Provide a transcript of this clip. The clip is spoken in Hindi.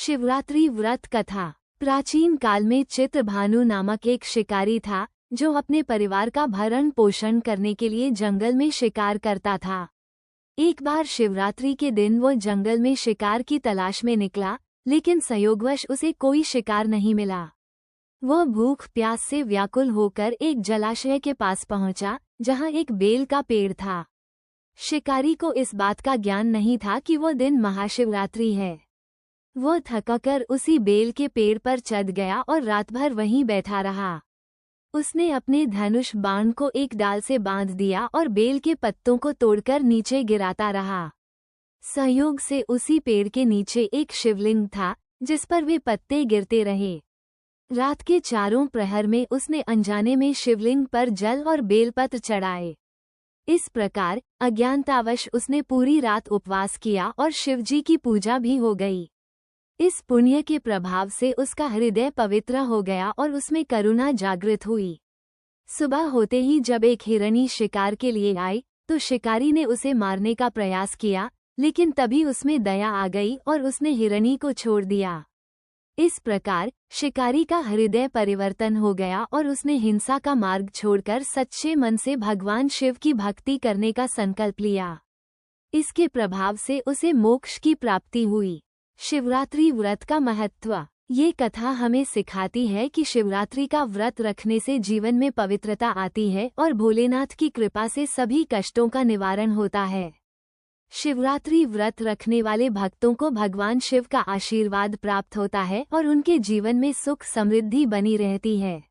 शिवरात्रि व्रत कथा। प्राचीन काल में चित्रभानु नामक एक शिकारी था जो अपने परिवार का भरण पोषण करने के लिए जंगल में शिकार करता था। एक बार शिवरात्रि के दिन वो जंगल में शिकार की तलाश में निकला, लेकिन संयोगवश उसे कोई शिकार नहीं मिला। वह भूख प्यास से व्याकुल होकर एक जलाशय के पास पहुंचा, जहां एक बेल का पेड़ था। शिकारी को इस बात का ज्ञान नहीं था कि वो दिन महाशिवरात्रि है। वो थककर उसी बेल के पेड़ पर चढ़ गया और रात भर वहीं बैठा रहा। उसने अपने धनुष बाण को एक डाल से बांध दिया और बेल के पत्तों को तोड़कर नीचे गिराता रहा। संयोग से उसी पेड़ के नीचे एक शिवलिंग था, जिस पर वे पत्ते गिरते रहे। रात के चारों प्रहर में उसने अनजाने में शिवलिंग पर जल और बेलपत्र चढ़ाए। इस प्रकार अज्ञानतावश उसने पूरी रात उपवास किया और शिवजी की पूजा भी हो गई। इस पुण्य के प्रभाव से उसका हृदय पवित्र हो गया और उसमें करुणा जागृत हुई। सुबह होते ही जब एक हिरणी शिकार के लिए आई तो शिकारी ने उसे मारने का प्रयास किया, लेकिन तभी उसमें दया आ गई और उसने हिरणी को छोड़ दिया। इस प्रकार शिकारी का हृदय परिवर्तन हो गया और उसने हिंसा का मार्ग छोड़कर सच्चे मन से भगवान शिव की भक्ति करने का संकल्प लिया। इसके प्रभाव से उसे मोक्ष की प्राप्ति हुई। शिवरात्रि व्रत का महत्व। ये कथा हमें सिखाती है कि शिवरात्रि का व्रत रखने से जीवन में पवित्रता आती है और भोलेनाथ की कृपा से सभी कष्टों का निवारण होता है। शिवरात्रि व्रत रखने वाले भक्तों को भगवान शिव का आशीर्वाद प्राप्त होता है और उनके जीवन में सुख समृद्धि बनी रहती है।